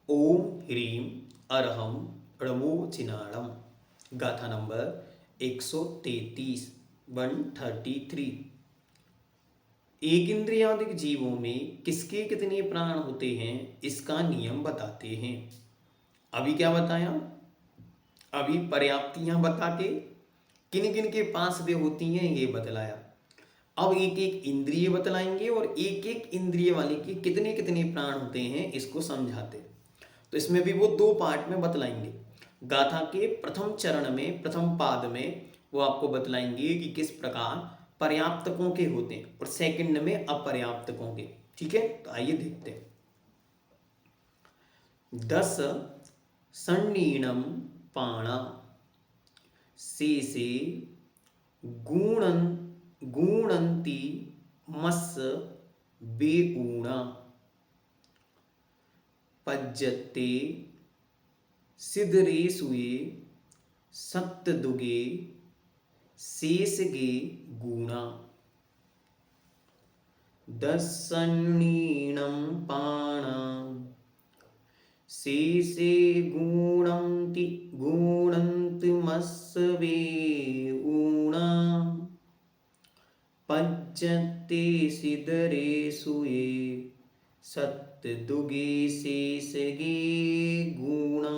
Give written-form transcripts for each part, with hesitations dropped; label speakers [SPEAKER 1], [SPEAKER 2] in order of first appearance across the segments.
[SPEAKER 1] ओम ह्रीम अरहम णमोचिनाणम। गाथा नंबर 133 133। एक इंद्रियादिक जीवों में किसके कितने प्राण होते हैं इसका नियम बताते हैं। अभी क्या बताया? अभी पर्याप्तियां बता के किन किन के पास वे होती हैं ये बतलाया। अब एक एक इंद्रिय बतलाएंगे और एक एक इंद्रिय वाले के कितने कितने प्राण होते हैं इसको समझाते। तो इसमें भी वो दो पार्ट में बतलाएंगे। गाथा के प्रथम चरण में प्रथम पाद में वो आपको बतलाएंगे कि किस प्रकार पर्याप्तकों के होते हैं और सेकंड में अपर्याप्तकों के। ठीक है, तो आइए देखते हैं। 10 सन्नीणम पाणा शेषे गुणन गुणन्ति मस्स बेऊणा पज्यते सिद्धरे सुये सप्तदुगे शेषगे गुणा। 10 सन्नीणम पाणा शेषे गुणन्ति गुणन्तिमस्स बेऊणा पज्यते सिद्धरे सुये सप्तदुगे शेषगे गुणा।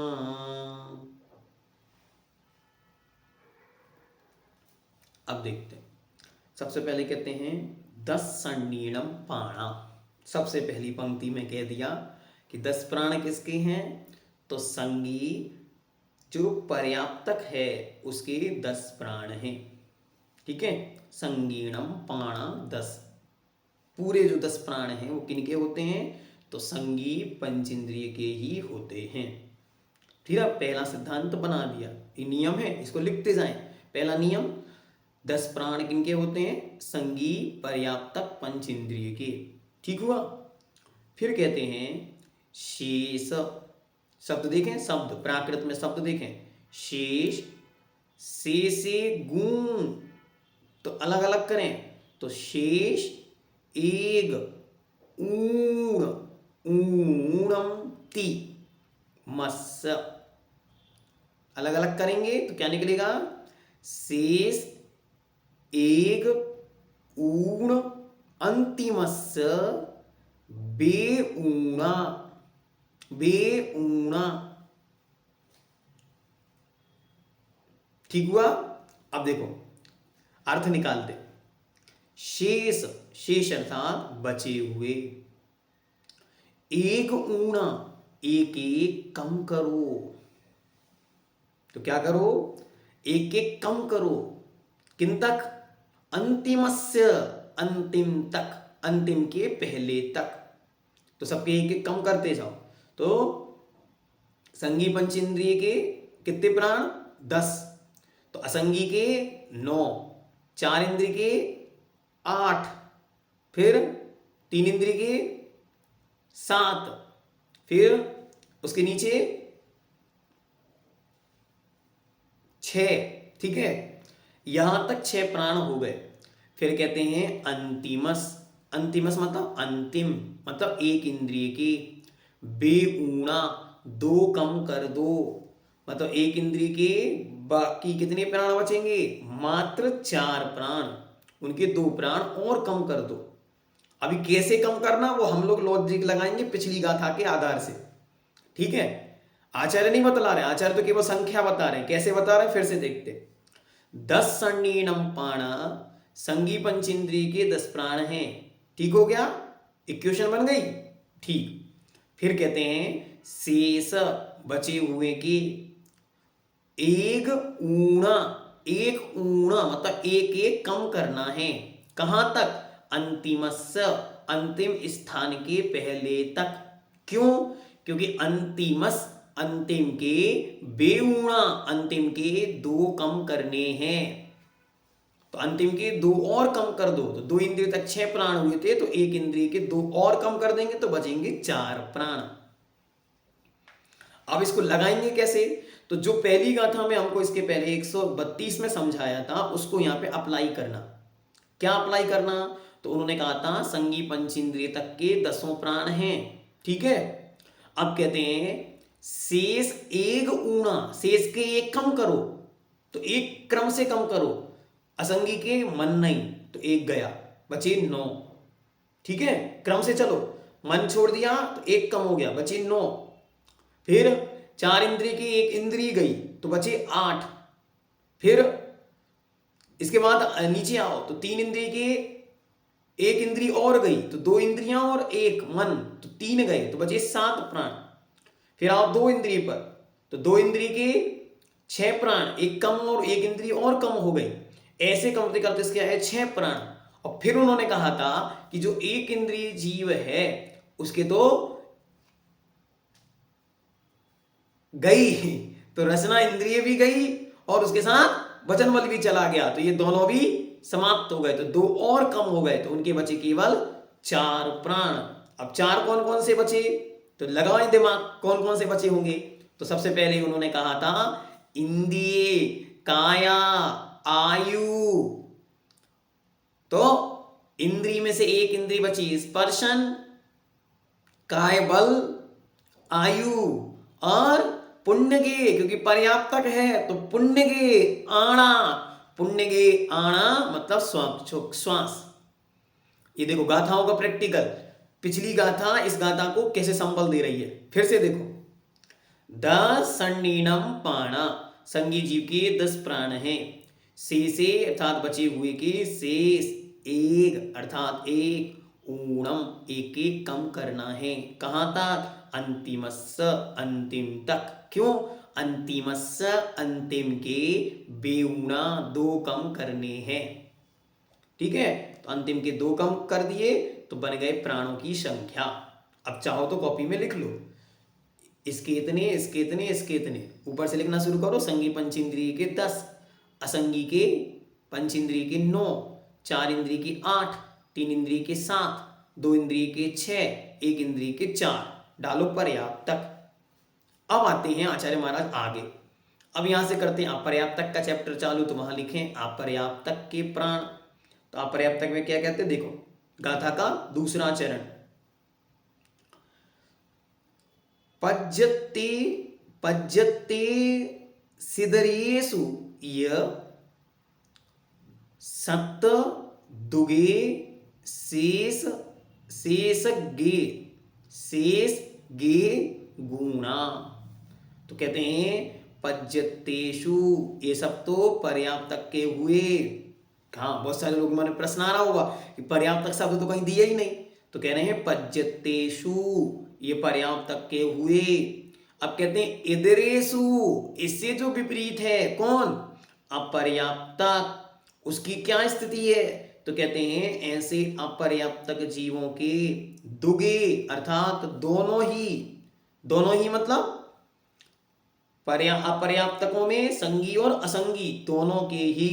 [SPEAKER 1] अब देखते हैं। सबसे पहले कहते हैं 10 सन्नीणम पाणा। सबसे पहली पंक्ति में कह दिया कि 10 प्राण किसके हैं, तो संगी जो पर्याप्तक है उसके 10 प्राण हैं। ठीक है, संगीणम पाणा 10। पूरे जो 10 प्राण हैं वो किनके होते हैं, तो संगी पंचेंद्रिय के ही होते हैं। ठीक है, पहला सिद्धांत बना दिया। ये नियम है, इसको लिखते जाएं। पहला नियम 10 प्राण किनके होते हैं, संगी पर्याप्तक पंचेंद्रिय के। ठीक हुआ। फिर कहते हैं शेष। शब्द देखें, शब्द प्राकृत में शब्द देखें। शेष शेषे गुण, तो अलग अलग करें। तो शेष एग ऊण ऊणमति मत्स्य, अलग अलग करेंगे तो क्या निकलेगा, शेष एग ऊण अंतिमस्य बेऊणा बेऊणा। ठीक हुआ। अब देखो अर्थ निकालते। शेष शेष अर्थात बचे हुए। एक ऊणा एक एक कम करो, तो क्या करो, एक एक कम करो। किन तक, अंतिमस्य अंतिम तक, अंतिम के पहले तक। तो सबके एक एक कम करते जाओ। तो संगी पंचेंद्रिय के कितने प्राण, 10। तो असंगी के 9, 4 इंद्रिय के 8, फिर 3 इंद्रिय के 7, फिर उसके नीचे 6। ठीक है, यहां तक 6 प्राण हो गए। फिर कहते हैं अंतिमस। अंतिमस मतलब अंतिम, मतलब एक इंद्रिय के। बेऊणा 2 कम कर दो, मतलब एक इंद्रिय के बाकी कितने प्राण बचेंगे, मात्र 4 प्राण। उनके 2 प्राण और कम कर दो। अभी कैसे कम करना वो हम लोग लॉजिक लगाएंगे पिछली गाथा के आधार से। ठीक है, आचार्य नहीं बतला रहे, आचार्य तो केवल संख्या बता रहे हैं। कैसे बता रहे हैं फिर से देखते। 10 सन्नीणम पाणा, संगी पंचेंद्रिय के 10 प्राण हैं। ठीक हो गया, इक्वेशन बन गई। ठीक। फिर कहते हैं शेष बचे हुए की, एक ऊणा एक ऊणा मतलब एक एक कम करना है। कहां तक, अंतिमस्य अंतिम स्थान के पहले तक। क्यों, क्योंकि अंतिमस अंतिम के बेऊणा अंतिम के 2 कम करने हैं। तो अंतिम के 2 और कम कर दो। तो 2 इंद्रिय तक 6 प्राण हुए थे, तो एक इंद्रिय के 2 और कम कर देंगे तो बचेंगे 4 प्राण। अब इसको लगाएंगे कैसे, तो जो पहली गाथा में हमको इसके पहले 132 में समझाया था उसको यहां पे अप्लाई करना। क्या अप्लाई करना, तो उन्होंने कहा था संगी पंचेंद्रिय तक के 10 प्राण हैं। ठीक है, अब कहते हैं शेष एक ऊणा, शेष के एक कम करो, तो एक क्रम से कम करो, असंगी के मन नहीं, तो एक गया, बचे 9। ठीक है, क्रम से चलो, मन छोड़ दिया तो एक कम हो गया, बचे 9। फिर 4 इंद्रिय की एक इंद्रिय गई तो बचे 8। फिर इसके बाद नीचे आओ तो 3 इंद्रिय की एक इंद्रिय और गई तो 2 इंद्रियां और एक मन, तो 3 गए तो बचे 7 प्राण। फिर आओ 2 इंद्रिय पर, तो 2 इंद्रिय के 6 प्राण, एक कम और एक इंद्रिय और कम हो गई, ऐसे करते करते इसके आए 6 प्राण। और फिर उन्होंने कहा था कि जो एक इंद्रिय जीव है उसके तो गई, तो रचना इंद्रिय भी गई और उसके साथ वचन बल भी चला गया, तो ये दोनों भी समाप्त हो गए, तो 2 और कम हो गए, तो उनके बचे केवल 4 प्राण। अब 4 कौन कौन से बचे, तो लगाओ दिमाग, कौन कौन से बचे होंगे। तो सबसे पहले उन्होंने कहा था इंद्रिय, काया, आयु। तो इंद्रिय में से एक इंद्रिय बची स्पर्शन, काय बल, आयु और पुण्य के, क्योंकि पर्याप्तक है तो पुण्य के आणा, पुण्य के आणा मतलब श्वास। ये देखो गाथाओं का प्रैक्टिकल, पिछली गाथा इस गाथा को कैसे संबल दे रही है, फिर से देखो। 10 संडीनम पाणा, संगी जीव के 10 प्राण हैं, शेषे अर्थात बचे हुए के शेष एक अर्थात एक, ऊणम एक एक कम करना है, कहां तक, अंतिमस्य अंतिम तक। क्यों, अंतिमस्य अंतिम के बेऊणा 2 कम करने हैं। ठीक है, तो अंतिम के 2 कम कर दिए तो बन गए प्राणों की संख्या। अब चाहो तो कॉपी में लिख लो, इसके इतने, इसके इतने, इसके इतने, ऊपर से लिखना शुरू करो। संगी पंचेंद्रिय के 10, असंगी के पंचेंद्रिय के 9, 4 इंद्रिय के 8, 3 इंद्रिय के 7, 2 इंद्रिय के 6, 1 इंद्रिय के 4, डालो पर्याप्तक। अब आते हैं आचार्य महाराज आगे, अब यहां से करते हैं अपर्याप्तक का चैप्टर चालू, तो वहां लिखें अपर्याप्तक के प्राण। तो अपर्याप्तक में क्या कहते हैं, देखो गाथा का दूसरा चरण, पज्यते पज्यते सिदरेषु य सत दुगे शेष शेषगे शेषगे गुणा। तो कहते हैं पज्यतेषु, ये सब तो पर्याप्तक के हुए। हाँ, बहुत सारे लोग, मैंने प्रश्न आ रहा होगा कि पर्याप्तक शब्द तो कहीं दिया ही नहीं, तो कह रहे हैं पज्यतेषु, ये पर्याप्तक के हुए। अब कहते हैं इदरेषु, इससे जो विपरीत है कौन, अपर्याप्तक, उसकी क्या स्थिति है, तो कहते हैं ऐसे अपर्याप्तक जीवों के दुगे अर्थात दोनों ही मतलब अपर्याप्तकों में संगी और असंगी दोनों के ही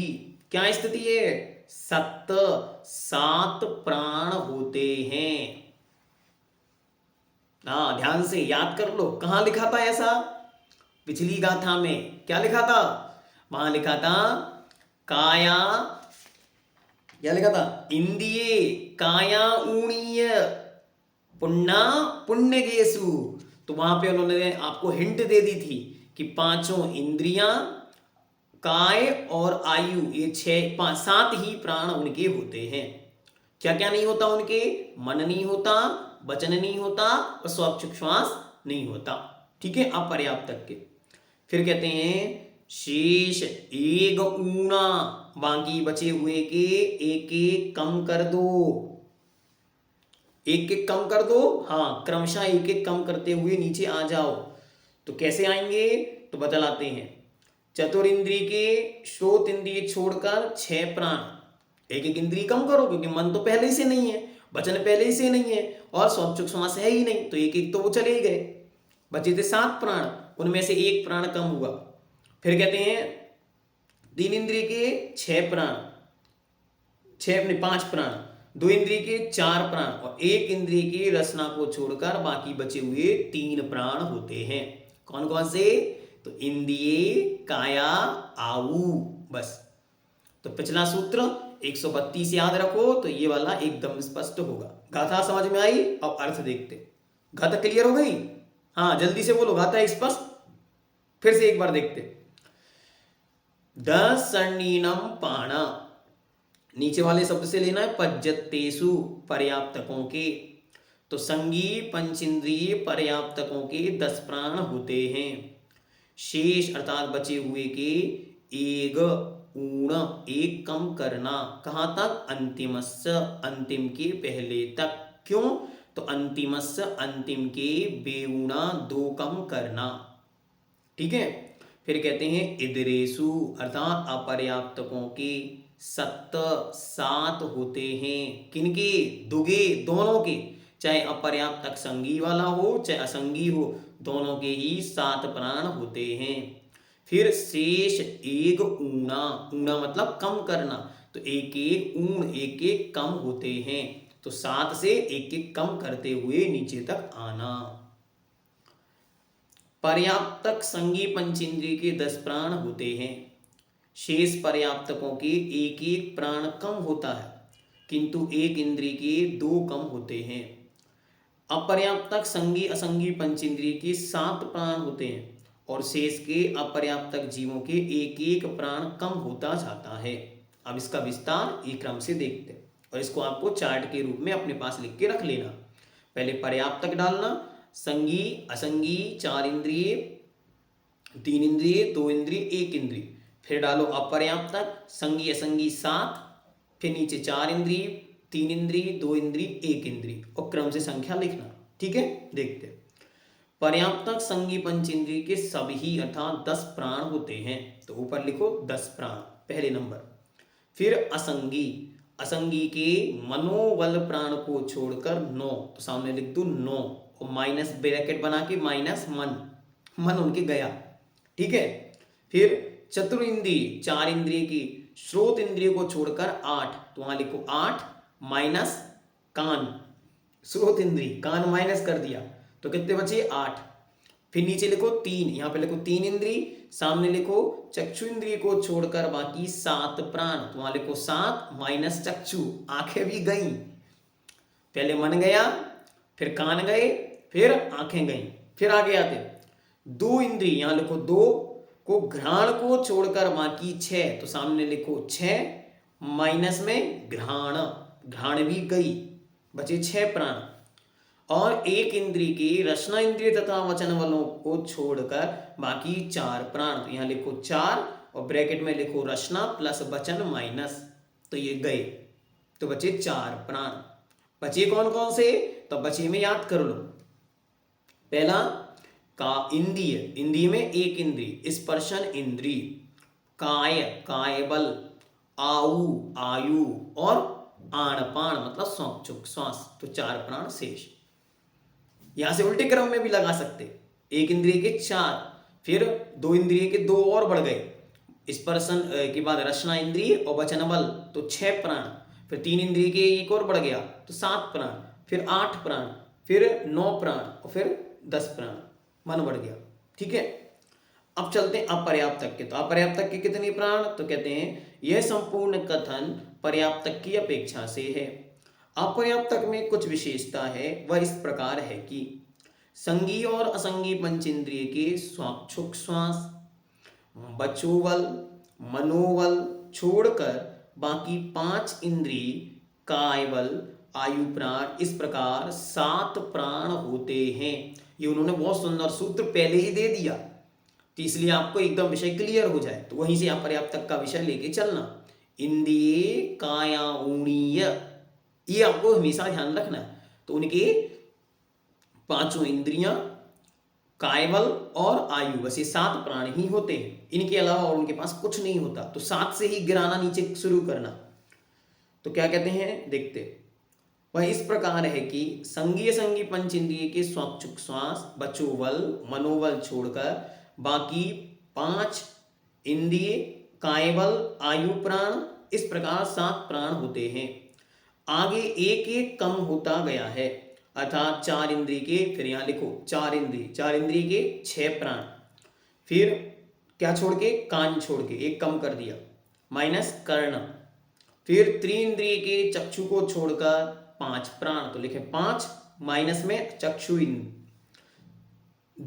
[SPEAKER 1] क्या स्थिति है, 7 प्राण होते हैं। हाँ, ध्यान से याद कर लो, कहां लिखा था ऐसा, पिछली गाथा में क्या लिखा था, वहां लिखा था काया, क्या लिखा था, इंद्रिये काया ऊणीय पुण्या पुण्यगेसु। तो वहां पे उन्होंने आपको हिंट दे दी थी कि 5 इंद्रियां, काय और आयु, ये 7 ही प्राण उनके होते हैं। क्या क्या नहीं होता उनके, मन नहीं होता, वचन नहीं होता और श्वास नहीं होता। ठीक है, अपर्याप्तक के। फिर कहते हैं शेष एक ऊणा, बाकी बचे हुए के एक एक कम कर दो, एक एक कम कर दो। हाँ, क्रमशः एक एक कम करते हुए नीचे आ जाओ। तो कैसे आएंगे, तो बतलाते हैं। चतुरिंद्रिय के श्रोत इंद्रिय छोड़कर 6 प्राण, एक एक इंद्रिय कम करो, क्योंकि मन तो पहले ही से नहीं है, वचन पहले ही से नहीं है और श्वास है ही नहीं, तो एक एक तो वो चले ही गए, बचे थे 7 प्राण, उनमें से 1 प्राण कम हुआ। फिर कहते हैं 3 इंद्रिय के 6 प्राण, 5 प्राण, 2 इंद्रिय के 4 प्राण और 1 इंद्रिय की रचना को छोड़कर बाकी बचे हुए 3 प्राण होते हैं। कौन कौन से, तो इंद्रिय, काया, आऊ, बस। तो पिछला सूत्र 132 याद रखो, तो ये वाला एकदम स्पष्ट होगा। गाथा समझ में आई, अब अर्थ देखते। गाथा क्लियर हो गई, हाँ जल्दी से बोलो, गाता है स्पष्ट। फिर से एक बार देखते। दसंडीनम पाणा, नीचे वाले शब्द से लेना है पज्जतेषु पर्याप्तकों के। तो संगी पंचेंद्रिय पर्याप्तकों के 10 प्राण होते हैं। शेष अर्थात बचे हुए के एक ऊण, एक कम करना, कहाँ तक? अंतिमस्य, अंतिम के पहले तक। क्यों? तो अंतिमस्य, अंतिम के बेऊणा 2 कम करना। ठीक है। फिर कहते हैं इदरेशु अर्थात अपर्याप्तकों के 7 होते हैं। किनके? दुगे, दोनों के, चाहे अपर्याप्तक संगी वाला हो चाहे असंगी हो, दोनों के ही 7 प्राण होते हैं। फिर शेष एक ऊणा, ऊणा मतलब कम करना, तो एक एक ऊण, एक एक कम होते हैं। तो 7 से एक एक कम करते हुए नीचे तक आना। पर्याप्तक संगी पंचेंद्रिय के 10 प्राण होते हैं। शेष पर्याप्तकों के एक एक प्राण कम होता है, किंतु एक इंद्रिय के 2 कम होते हैं। अपर्याप्तक संगी असंगी पंचेंद्रिय के 7 प्राण होते हैं और शेष के अपर्याप्तक जीवों के एक एक प्राण कम होता जाता है। अब इसका विस्तार एक क्रम से देखते हैं और इसको आपको चार्ट के रूप में अपने पास लिख के रख लेना। पहले पर्याप्तक डालना, संगी असंगी 4 इंद्रिय, 3 इंद्रिय, 2 इंद्रिय, 1 इंद्रिय। फिर डालो अपर्याप्तक संगी असंगी 7, फिर नीचे 4 इंद्रिय, 3 इंद्रिय, 2 इंद्रिय, 1 इंद्रिय और क्रम से संख्या लिखना। ठीक है, देखते हैं। पर्याप्तक संगी पंचेंद्रिय के सभी अर्थात 10 प्राण होते हैं। तो ऊपर लिखो 10 प्राण पहले नंबर। फिर असंगी, असंगी के मनोबल प्राण को छोड़कर 9, तो सामने लिख दो 9 और माइनस ब्रैकेट बना के माइनस मन, मन उनके गया। ठीक है। फिर चतुरिंद्रिय 4 इंद्रिय की श्रोत इंद्रिय को छोड़कर 8, तो वहां लिखो 8 माइनस कान, श्रोत इंद्रिय कान माइनस कर दिया तो कितने बचे? 8। फिर नीचे लिखो 3, यहां पे लिखो 3 इंद्रिय, सामने लिखो चक्षु इंद्रिय को छोड़कर बाकी 7 प्राण, तो वहां लिखो 7 माइनस चक्षु, आंखें भी गई। पहले मन गया, फिर कान गए, फिर आंखें गई। फिर आगे आते 2 इंद्रिय, यहां लिखो 2 को घ्राण को छोड़कर बाकी 6, तो सामने लिखो 6 माइनस में घ्राण, घ्राण भी गई, बचे 6 प्राण। और 1 इंद्रिय की रसना इंद्रिय तथा वचन बलों को छोड़कर बाकी 4 प्राण, तो यहां लिखो 4 और ब्रैकेट में लिखो रसना प्लस वचन माइनस, तो ये गए, तो बचे 4 प्राण। बचे कौन कौन से? तो बचे में याद कर लो। पहला का इंद्रिय, इंद्रिय में 1 इंद्रिय स्पर्शन इंद्रिय, काय कायबल, आऊ आयु और आणपान मतलब श्वास श्वास, तो 4 प्राण शेष। यहां से उल्टे क्रम में भी लगा सकते, 1 इंद्रिय के 4, फिर 2 इंद्रिय के 2 और बढ़ गए, स्पर्शन के बाद रसना इंद्रिय और वचन बल, तो 6 प्राण, फिर 3 इंद्रिय के 1 और बढ़ गया तो 7 प्राण, फिर 8 प्राण, फिर 9 प्राण और फिर 10 प्राण, मन बढ़ गया। ठीक है। अब चलते हैं अपर्याप्तक के। तो अपर्याप्तक के कितने प्राण? तो कहते हैं यह संपूर्ण कथन पर्याप्तक की अपेक्षा से है। अपर्याप्तक में कुछ विशेषता है, वह इस प्रकार है कि संगी और असंगी पंचेंद्रिय के स्वाक्षुक श्वास, बचोबल, मनोबल छोड़कर बाकी 5 इंद्रिय, कायबल, आयु प्राण, इस प्रकार 7 प्राण होते हैं। ये उन्होंने बहुत सुंदर सूत्र पहले ही दे दिया, तो इसलिए आपको एकदम विषय क्लियर हो जाए, तो वहीं से अपर्याप्तक का विषय लेके चलना। इंद्रिय कायाऊणीय, ये आपको हमेशा ध्यान रखना है। तो उनके 5 इंद्रियां, कायबल और आयु, बस ये 7 प्राण ही होते हैं, इनके अलावा और उनके पास कुछ नहीं होता। तो 7 से ही गिराना नीचे शुरू करना। तो क्या कहते हैं, देखते। वह इस प्रकार है कि संगी संगी पंचेंद्रिय के स्वाक्षुक श्वास, बचोबल, मनोबल छोड़कर बाकी 5 इंद्रिय, कायबल, आयु प्राण, इस प्रकार 7 प्राण होते हैं। आगे एक एक कम होता गया है, अर्थात 4 इंद्रिय के, फिर यहां लिखो 4 इंद्रिय के 6 प्राण, फिर क्या छोड़ के? कान छोड़ के एक कम कर दिया, माइनस कर्ण, फिर 3 इंद्रिय के चक्षु को छोड़कर 5 प्राण, तो लिखे 5 माइनस में चक्षु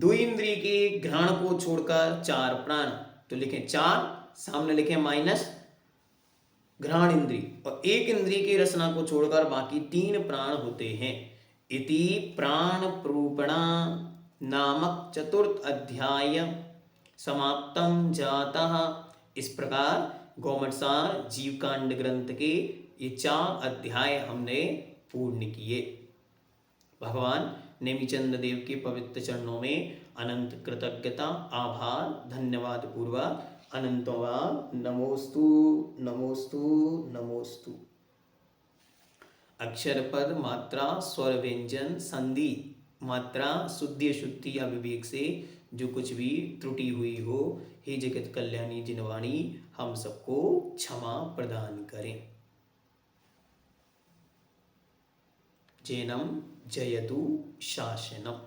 [SPEAKER 1] दो इंद्रिय के घ्राण को छोड़कर चार प्राण, तो लिखें चार, सामने लिखें माइनस घ्राण इंद्रिय, और एक इंद्रिय की रसना को छोड़कर बाकी तीन प्राण होते हैं। इति प्राण प्रूपणा नामक चतुर्थ अध्याय समाप्तम जातः। इस प्रकार गौमटसार जीवकांड ग्रंथ के ये 4 अध्याय हमने पूर्ण किए। भगवान नेमिचंद देव के पवित्र चरणों में अनंत कृतज्ञता, आभार, धन्यवाद पूर्वक अनंतवाद नमोस्तु नमोस्तु नमोस्तु। अक्षर पद मात्रा स्वर व्यंजन संधि मात्रा शुद्धि अशुद्धि या विवेक से जो कुछ भी त्रुटि हुई हो, हे जगत कल्याणी जिनवाणी हम सबको क्षमा प्रदान करें। जैनम जयतु शासनम।